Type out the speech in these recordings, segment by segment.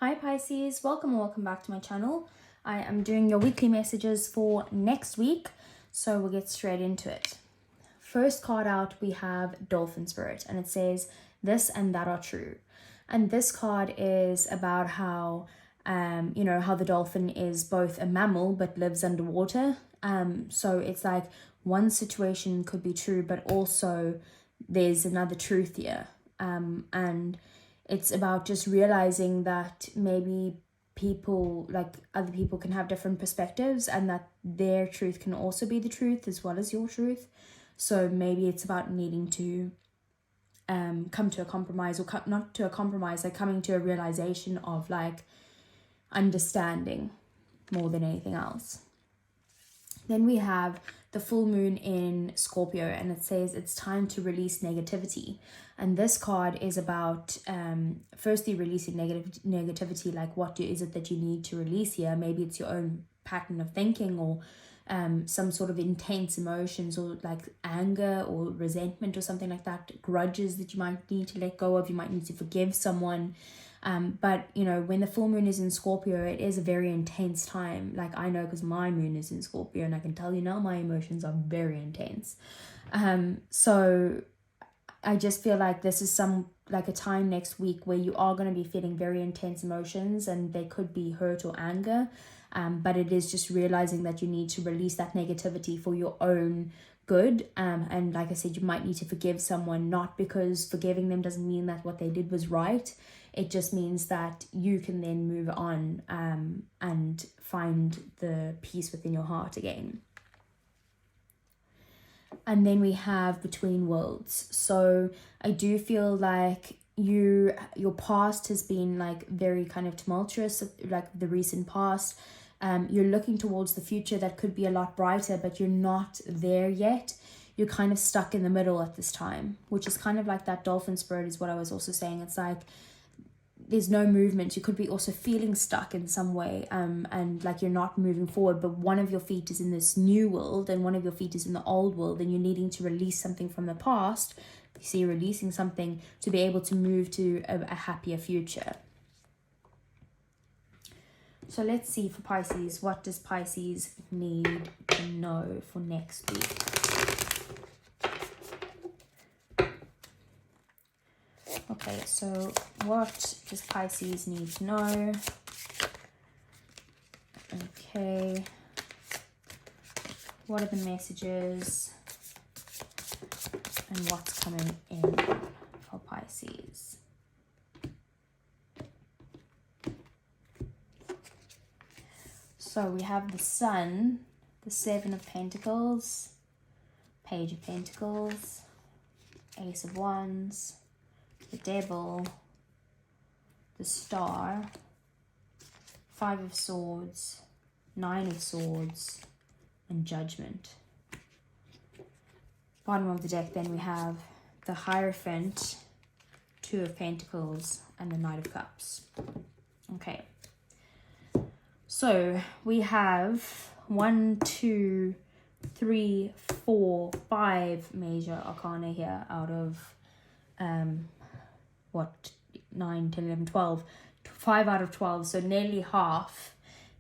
Hi Pisces, welcome back to my channel. I am doing your weekly messages for next week, so we'll get straight into it. First card out, we have Dolphin Spirit, and it says, this and that are true. And this card is about how, how the dolphin is both a mammal but lives underwater. So it's like one situation could be true, but also there's another truth here. And it's about just realizing that maybe other people can have different perspectives, and that their truth can also be the truth as well as your truth. So maybe it's about needing to come to a compromise, or not to a compromise, like coming to a realization of like understanding more than anything else. Then we have the full moon in Scorpio, and it says it's time to release negativity. And this card is about firstly releasing negativity, like what is it that you need to release here? Maybe it's your own pattern of thinking, or some sort of intense emotions, or like anger or resentment or something like that, grudges that you might need to let go of. You might need to forgive someone. But when the full moon is in Scorpio, it is a very intense time. Like I know, because my moon is in Scorpio, and I can tell you now my emotions are very intense. So I just feel like this is a time next week where you are going to be feeling very intense emotions, and they could be hurt or anger. But it is just realizing that you need to release that negativity for your own good. And like I said, you might need to forgive someone, not because forgiving them doesn't mean that what they did was right. It just means that you can then move on and find the peace within your heart again. And then we have Between Worlds. So I do feel like your past has been like very kind of tumultuous, like the recent past. You're looking towards the future that could be a lot brighter, but you're not there yet. You're kind of stuck in the middle at this time, which is kind of like that dolphin spirit is what I was also saying. It's like there's no movement. You could be also feeling stuck in some way, and like you're not moving forward, but one of your feet is in this new world and one of your feet is in the old world, and you're needing to release something from the past. You see, you're releasing something to be able to move to a happier future. So let's see for Pisces, what does Pisces need to know for next week? Okay, so what does Pisces need to know? Okay. What are the messages? And what's coming in for Pisces? So we have the Sun, the Seven of Pentacles, Page of Pentacles, Ace of Wands, the Devil, the Star, Five of Swords, Nine of Swords, and Judgment. Bottom of the deck, then we have the Hierophant, Two of Pentacles, and the Knight of Cups. Okay. So we have 1, 2, 3, 4, 5 major arcana here out of 9, 10, 11, 12. 5 out of 12, so nearly half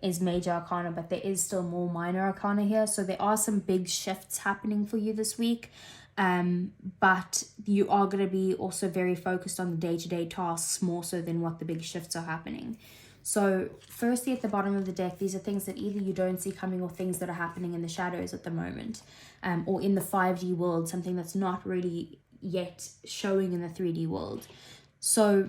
is major arcana, but there is still more minor arcana here. So there are some big shifts happening for you this week, but you are going to be also very focused on the day-to-day tasks more so than what the big shifts are happening. So firstly, at the bottom of the deck, these are things that either you don't see coming or things that are happening in the shadows at the moment, or in the 5D world, something that's not really yet showing in the 3D world. So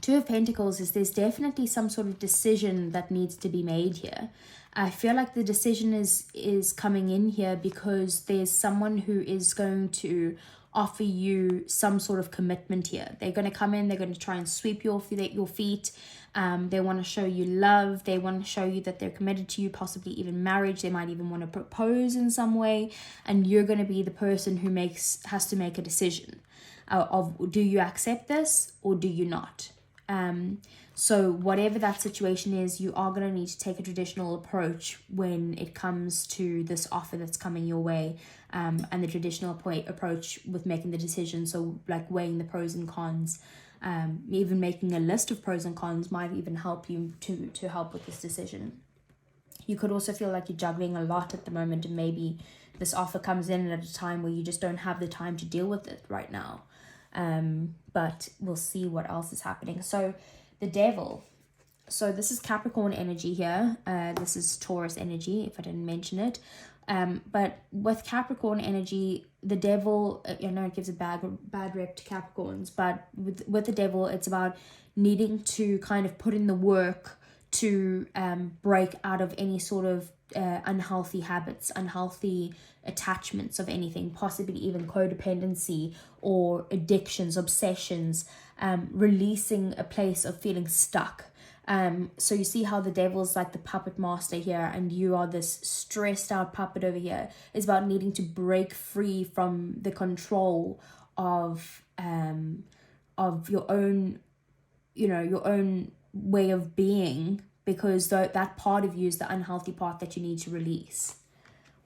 Two of Pentacles is there's definitely some sort of decision that needs to be made here. I feel like the decision is coming in here because there's someone who is going to offer you some sort of commitment here. They're going to come in, they're going to try and sweep your feet. They want to show you love. They want to show you that they're committed to you, possibly even marriage. They might even want to propose in some way. And you're going to be the person who has to make a decision of do you accept this or do you not? So whatever that situation is, you are going to need to take a traditional approach when it comes to this offer that's coming your way, and the traditional approach with making the decision. So like weighing the pros and cons, Even making a list of pros and cons might even help you to help with this decision. You could also feel like you're juggling a lot at the moment, and maybe this offer comes in at a time where you just don't have the time to deal with it right now. But we'll see what else is happening. So the Devil. So this is Capricorn energy here. This is Taurus energy, if I didn't mention it. But with Capricorn energy, the Devil, I know it gives a bad rep to Capricorns, but with the Devil, it's about needing to kind of put in the work to break out of any sort of unhealthy habits, unhealthy attachments of anything, possibly even codependency or addictions, obsessions, releasing a place of feeling stuck. So you see how the Devil's like the puppet master here, and you are this stressed out puppet over here. It's about needing to break free from the control of your own, your own way of being, because that part of you is the unhealthy part that you need to release.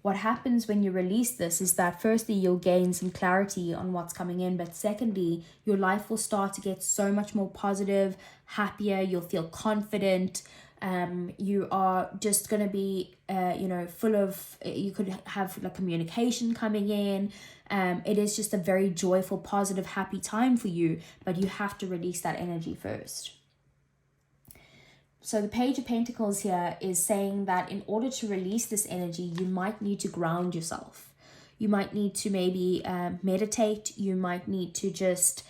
What happens when you release this is that firstly, you'll gain some clarity on what's coming in, but secondly, your life will start to get so much more positive, happier. You'll feel confident. You are just going to be, full of, you could have like communication coming in. It is just a very joyful, positive, happy time for you, but you have to release that energy first. So the Page of Pentacles here is saying that in order to release this energy, you might need to ground yourself. You might need to maybe meditate. You might need to just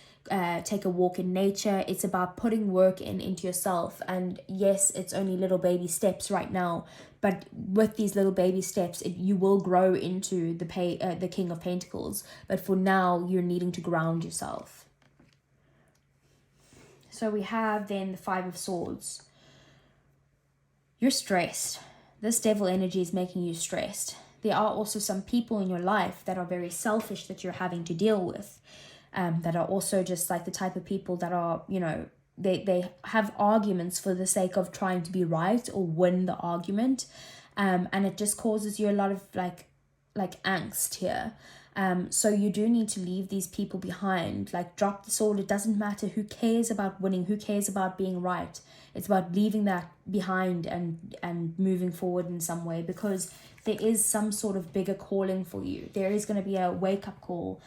take a walk in nature. It's about putting work into yourself. And yes, it's only little baby steps right now, but with these little baby steps, you will grow into the King of Pentacles. But for now, you're needing to ground yourself. So we have then the Five of Swords. You're stressed. This Devil energy is making you stressed. There are also some people in your life that are very selfish that you're having to deal with, that are also just like the type of people that are, they have arguments for the sake of trying to be right or win the argument. And it just causes you a lot of like angst here. So you do need to leave these people behind, like drop the sword. It doesn't matter. Who cares about winning? Who cares about being right? It's about leaving that behind and moving forward in some way, because there is some sort of bigger calling for you. There is going to be a wake-up call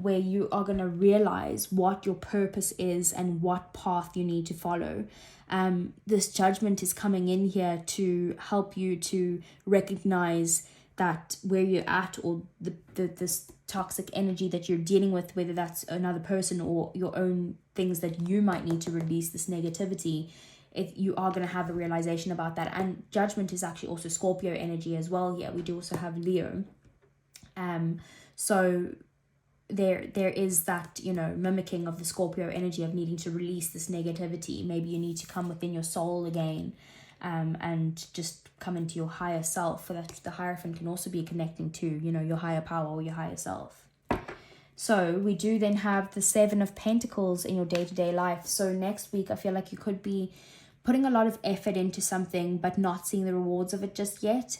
where you are going to realize what your purpose is and what path you need to follow. This judgment is coming in here to help you to recognize that where you're at, or this toxic energy that you're dealing with, whether that's another person or your own things that you might need to release this negativity, if you are going to have a realization about that. And judgment is actually also Scorpio energy as well here. We do also have Leo. So there is that, mimicking of the Scorpio energy of needing to release this negativity. Maybe you need to come within your soul again, and just come into your higher self. For that, the Hierophant can also be connecting to, your higher power or your higher self. So we do then have the Seven of Pentacles in your day-to-day life. So next week, I feel like you could be putting a lot of effort into something, but not seeing the rewards of it just yet.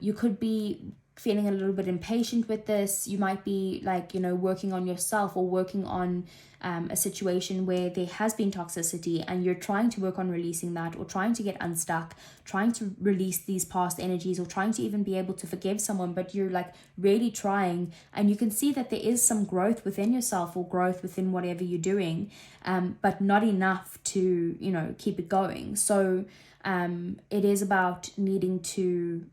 You could be feeling a little bit impatient with this. You might be working on yourself, or working on a situation where there has been toxicity, and you're trying to work on releasing that, or trying to get unstuck, trying to release these past energies, or trying to even be able to forgive someone, but you're really trying, and you can see that there is some growth within yourself, or growth within whatever you're doing, but not enough to keep it going. So it is about needing to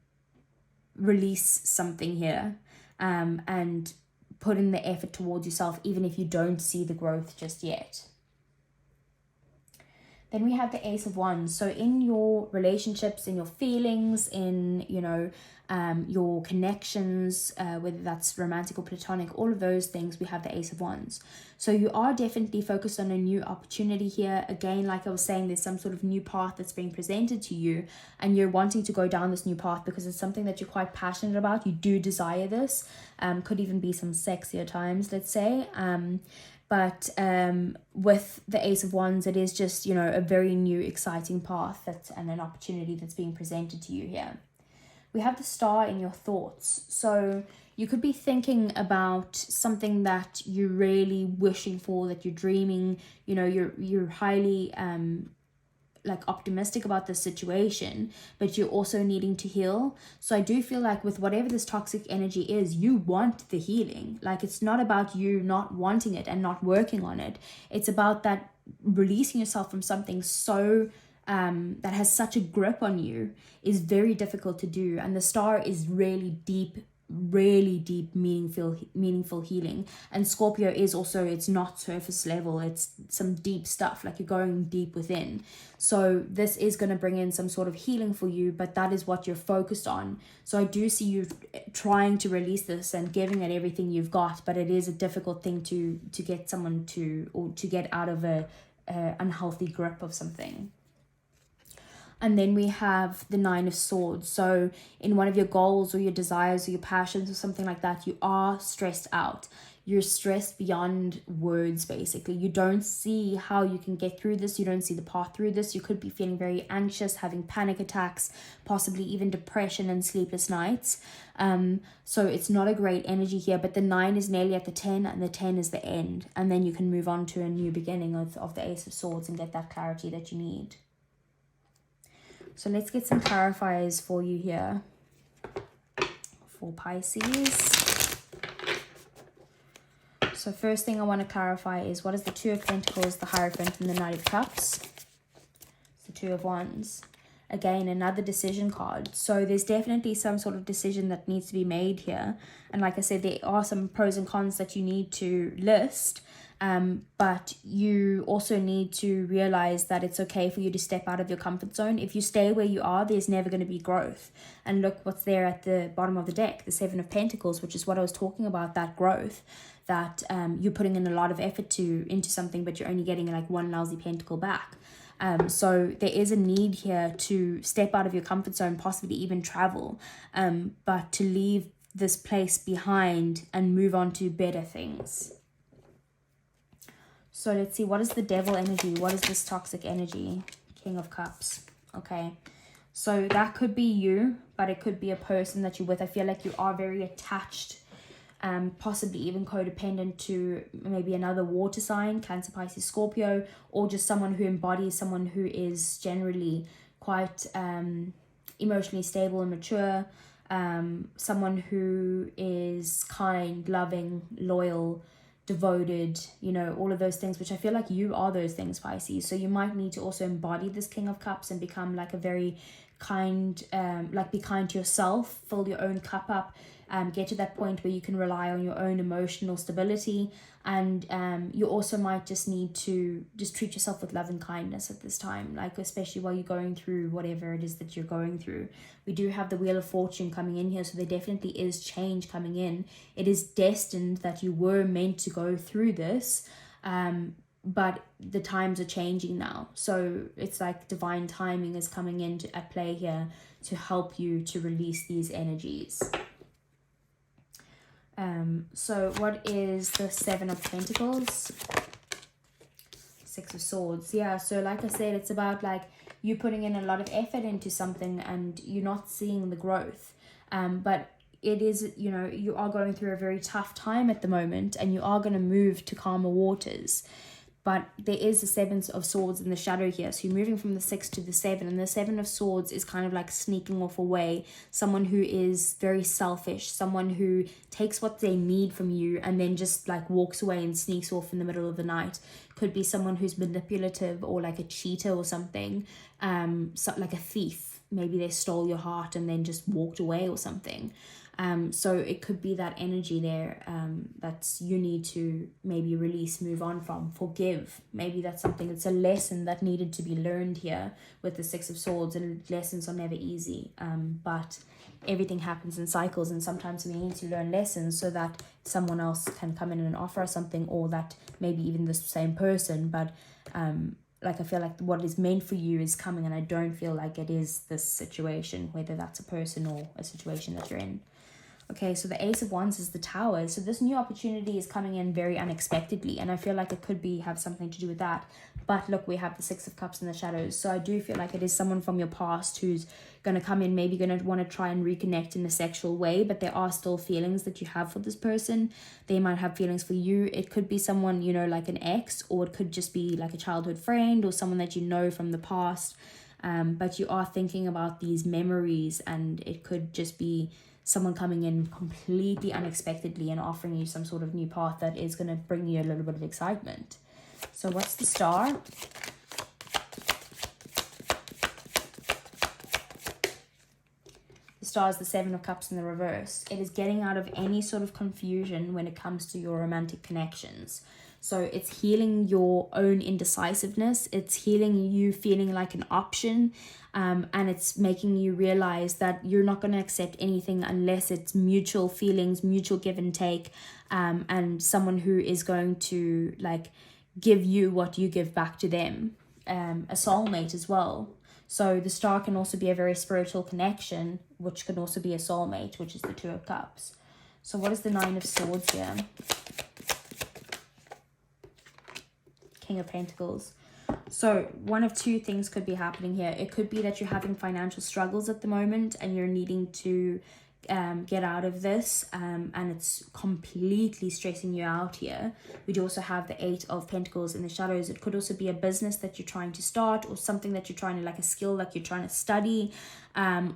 release something here, and put in the effort towards yourself, even if you don't see the growth just yet. Then we have the Ace of Wands. So in your relationships, in your feelings, in your connections, whether that's romantic or platonic, all of those things, we have the Ace of Wands. So you are definitely focused on a new opportunity here. Again, like I was saying, there's some sort of new path that's being presented to you, and you're wanting to go down this new path because it's something that you're quite passionate about. You do desire this. Could even be some sexier times, let's say. But with the Ace of Wands, it is just, a very new, exciting path and an opportunity that's being presented to you here. we have the Star in your thoughts. So you could be thinking about something that you're really wishing for, that you're dreaming, you know, you're highly like optimistic about this situation, but you're also needing to heal. So I do feel like with whatever this toxic energy is, you want the healing. Like, it's not about you not wanting it and not working on it. It's about that releasing yourself from something so that has such a grip on you is very difficult to do. And the Star is really deep, meaningful healing. And Scorpio is also, it's not surface level, it's some deep stuff, like you're going deep within. So this is going to bring in some sort of healing for you, but that is what you're focused on. So I do see you trying to release this and giving it everything you've got, but it is a difficult thing to get someone to, or to get out of a unhealthy grip of something. And then we have the Nine of Swords. So in one of your goals or your desires or your passions or something like that, you are stressed out. You're stressed beyond words, basically. You don't see how you can get through this. You don't see the path through this. You could be feeling very anxious, having panic attacks, possibly even depression and sleepless nights. So it's not a great energy here, but the 9 is nearly at the 10 and the 10 is the end. And then you can move on to a new beginning of the Ace of Swords and get that clarity that you need. So let's get some clarifiers for you here for Pisces. So first thing I want to clarify is, what is the Two of Pentacles, the Hierophant, and the Knight of Cups? It's the Two of Wands. Again, another decision card. So there's definitely some sort of decision that needs to be made here. And like I said, there are some pros and cons that you need to list. But you also need to realize that it's okay for you to step out of your comfort zone. If you stay where you are, there's never going to be growth. And look what's there at the bottom of the deck, the Seven of Pentacles, which is what I was talking about, that growth, that you're putting in a lot of effort into something, but you're only getting like one lousy pentacle back. So there is a need here to step out of your comfort zone, possibly even travel, but to leave this place behind and move on to better things. So let's see, what is the Devil energy? What is this toxic energy? King of Cups. Okay, so that could be you, but it could be a person that you're with. I feel like you are very attached, possibly even codependent to maybe another water sign, Cancer, Pisces, Scorpio, or just someone who embodies someone who is generally quite emotionally stable and mature, someone who is kind, loving, loyal, devoted, you know, all of those things, which I feel like you are those things, Pisces. So you might need to also embody this King of Cups and become like a very kind, like be kind to yourself, fill your own cup up, get to that point where you can rely on your own emotional stability. And you also might just need to just treat yourself with love and kindness at this time, like especially while you're going through whatever it is that you're going through. We do have the Wheel of Fortune coming in here, so there definitely is change coming in. It is destined that you were meant to go through this, but the times are changing now. So it's like divine timing is coming in at play here to help you to release these energies. So what is the Seven of Pentacles? Six of Swords. Yeah, so like I said, it's about like you putting in a lot of effort into something and you're not seeing the growth. But it is, you know, you are going through a very tough time at the moment and you are going to move to calmer waters. But there is the Seven of Swords in the shadow here. So you're moving from the 6 to the 7. And the Seven of Swords is kind of like sneaking off away. Someone who is very selfish. Someone who takes what they need from you and then just like walks away and sneaks off in the middle of the night. Could be someone who's manipulative or like a cheater or something. So like a thief. Maybe they stole your heart and then just walked away or something. So it could be that energy there that you need to maybe release, move on from, forgive. Maybe that's something, it's a lesson that needed to be learned here with the Six of Swords, and lessons are never easy. But everything happens in cycles, and sometimes we need to learn lessons so that someone else can come in and offer us something, or that maybe even the same person. But like I feel like what is meant for you is coming, and I don't feel like it is this situation, whether that's a person or a situation that you're in. Okay, so the Ace of Wands is the Tower. So this new opportunity is coming in very unexpectedly, and I feel like it could have something to do with that. But look, we have the Six of Cups in the shadows. So I do feel like it is someone from your past who's going to come in, maybe going to want to try and reconnect in a sexual way, but there are still feelings that you have for this person. They might have feelings for you. It could be someone, you know, like an ex, or it could just be like a childhood friend or someone that you know from the past. But you are thinking about these memories, and it could just be someone coming in completely unexpectedly and offering you some sort of new path that is going to bring you a little bit of excitement. So what's the Star? The Star is the Seven of Cups in the reverse. It is getting out of any sort of confusion when it comes to your romantic connections. So it's healing your own indecisiveness. It's healing you feeling like an option. And it's making you realize that you're not going to accept anything unless it's mutual feelings, mutual give and take, and someone who is going to like give you what you give back to them. A soulmate as well. So the Star can also be a very spiritual connection, which can also be a soulmate, which is the Two of Cups. So what is the Nine of Swords here? King of Pentacles. So one of two things could be happening here. It could be that you're having financial struggles at the moment and you're needing to get out of this, and it's completely stressing you out here. We do also have the Eight of Pentacles in the shadows. It could also be a business that you're trying to start, or something that you're trying to, like a skill that you're trying to study,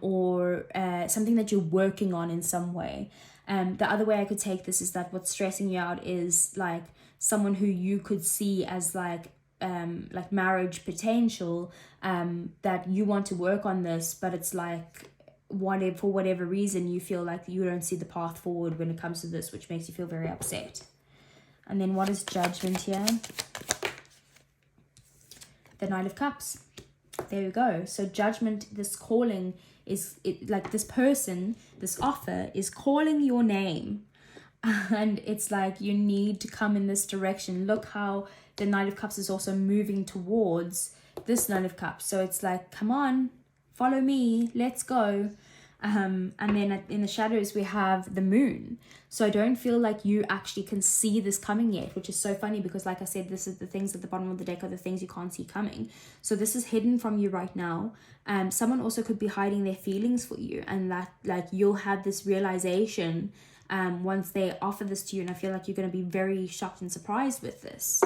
or something that you're working on in some way. The other way I could take this is that what's stressing you out is like someone who you could see as like marriage potential, that you want to work on this, but it's like for whatever reason you feel like you don't see the path forward when it comes to this, which makes you feel very upset. And then what is Judgment here? The Knight of Cups. There we go. So Judgment, this calling is like this person, this offer is calling your name, and it's like you need to come in this direction. Look how the Knight of Cups is also moving towards this Knight of Cups. So it's like, come on, follow me, let's go. And then in the shadows we have the Moon. So I don't feel like you actually can see this coming yet, which is so funny because like I said, this is the things at the bottom of the deck are the things you can't see coming. So this is hidden from you right now. Someone also could be hiding their feelings for you, and that like you'll have this realization once they offer this to you, and I feel like you're going to be very shocked and surprised with this.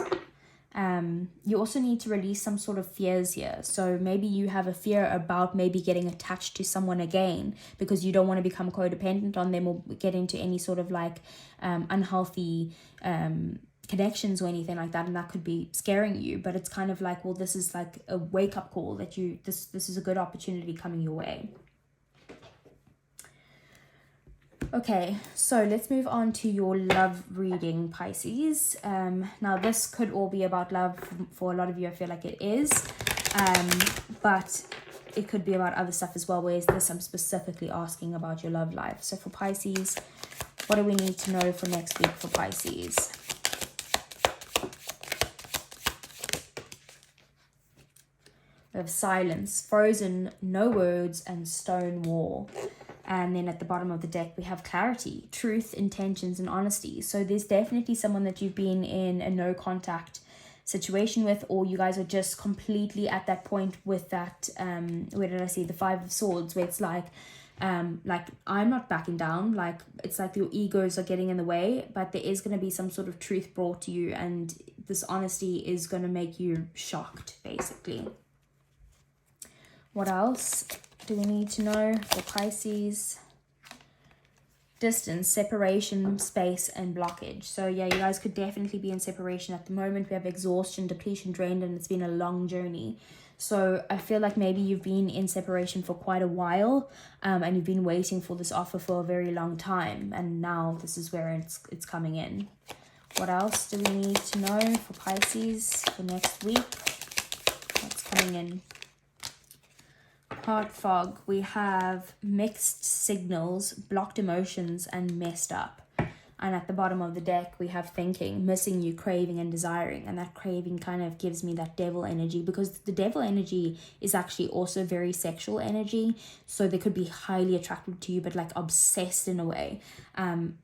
You also need to release some sort of fears here. So maybe you have a fear about maybe getting attached to someone again because you don't want to become codependent on them or get into any sort of like unhealthy connections or anything like that, and that could be scaring you. But it's kind of like, well, this is like a wake-up call that this is a good opportunity coming your way. Okay, so let's move on to your love reading, Pisces. Now this could all be about love for a lot of you. I feel like it is, but it could be about other stuff as well, whereas this I'm specifically asking about your love life. So for Pisces, what do we need to know for next week for Pisces? We have silence, frozen, no words, and stone wall. And then at the bottom of the deck, we have clarity, truth, intentions, and honesty. So there's definitely someone that you've been in a no contact situation with, or you guys are just completely at that point with that, where did I see the Five of Swords, where it's like I'm not backing down. Like it's like your egos are getting in the way, but there is going to be some sort of truth brought to you, and this honesty is going to make you shocked, basically. What else do we need to know for Pisces? Distance, separation, space, and blockage. So yeah, you guys could definitely be in separation at the moment. We have exhaustion, depletion, drained, and it's been a long journey. So I feel like maybe you've been in separation for quite a while, and you've been waiting for this offer for a very long time, and now this is where it's coming in. What else do we need to know for Pisces for next week? What's coming in? Heart fog. We have mixed signals, blocked emotions, and messed up. And at the bottom of the deck, we have thinking, missing you, craving and desiring. And that craving kind of gives me that devil energy, because the devil energy is actually also very sexual energy. So they could be highly attracted to you, but like obsessed in a way.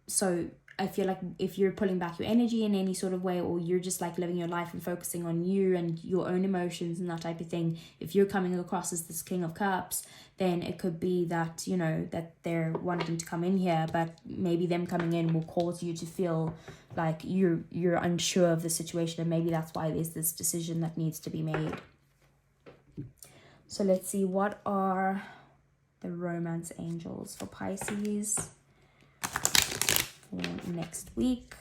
So I feel like if you're pulling back your energy in any sort of way, or you're just like living your life and focusing on you and your own emotions and that type of thing, if you're coming across as this King of Cups, then it could be that, you know, that they're wanting to come in here, but maybe them coming in will cause you to feel like you're unsure of the situation, and maybe that's why there's this decision that needs to be made. So let's see, what are the romance angels for Pisces for next week?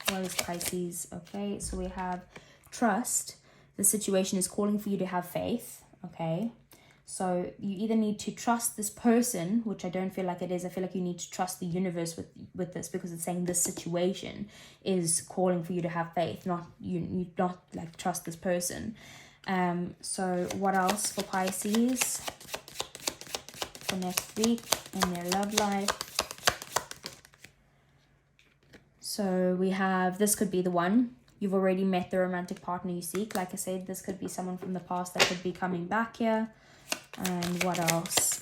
What is Pisces? Okay, so we have trust. The situation is calling for you to have faith. Okay, so you either need to trust this person, which I don't feel like it is. I feel like you need to trust the universe with this, because it's saying this situation is calling for you to have faith, not you not like trust this person. So what else for Pisces for next week in their love life? So we have, this could be the one. You've already met the romantic partner you seek. Like I said, this could be someone from the past that could be coming back here. And what else?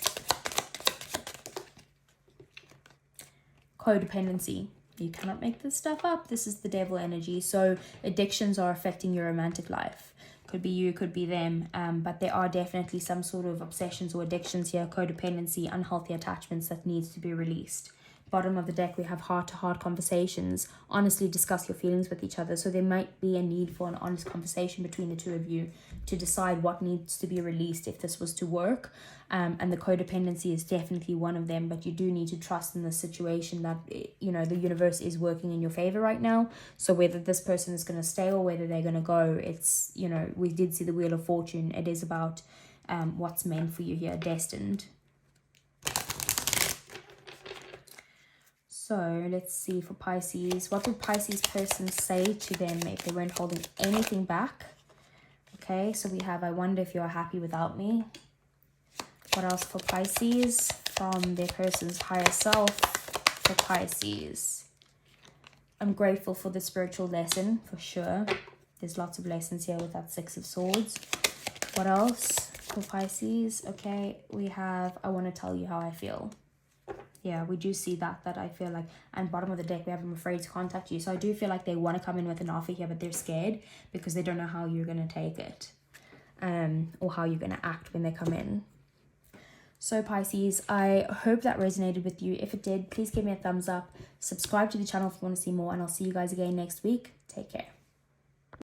Codependency. You cannot make this stuff up. This is the devil energy. So addictions are affecting your romantic life. Could be you, could be them. But there are definitely some sort of obsessions or addictions here. Codependency, unhealthy attachments that needs to be released. Bottom of the deck, we have heart-to-heart conversations. Honestly discuss your feelings with each other. So there might be a need for an honest conversation between the two of you to decide what needs to be released if this was to work. And the codependency is definitely one of them, but you do need to trust in the situation that, you know, the universe is working in your favor right now. So whether this person is going to stay or whether they're going to go, it's, you know, we did see the Wheel of Fortune. It is about what's meant for you here, destined. So let's see for Pisces. What would Pisces person say to them if they weren't holding anything back? Okay, so we have, I wonder if you're happy without me. What else for Pisces from their person's higher self for Pisces? I'm grateful for the spiritual lesson, for sure. There's lots of lessons here with that Six of Swords. What else for Pisces? Okay, we have, I want to tell you how I feel. Yeah, we do see that I feel like, and bottom of the deck, we have I'm afraid to contact you. So I do feel like they want to come in with an offer here, but they're scared because they don't know how you're going to take it, or how you're going to act when they come in. So Pisces, I hope that resonated with you. If it did, please give me a thumbs up. Subscribe to the channel if you want to see more, and I'll see you guys again next week. Take care.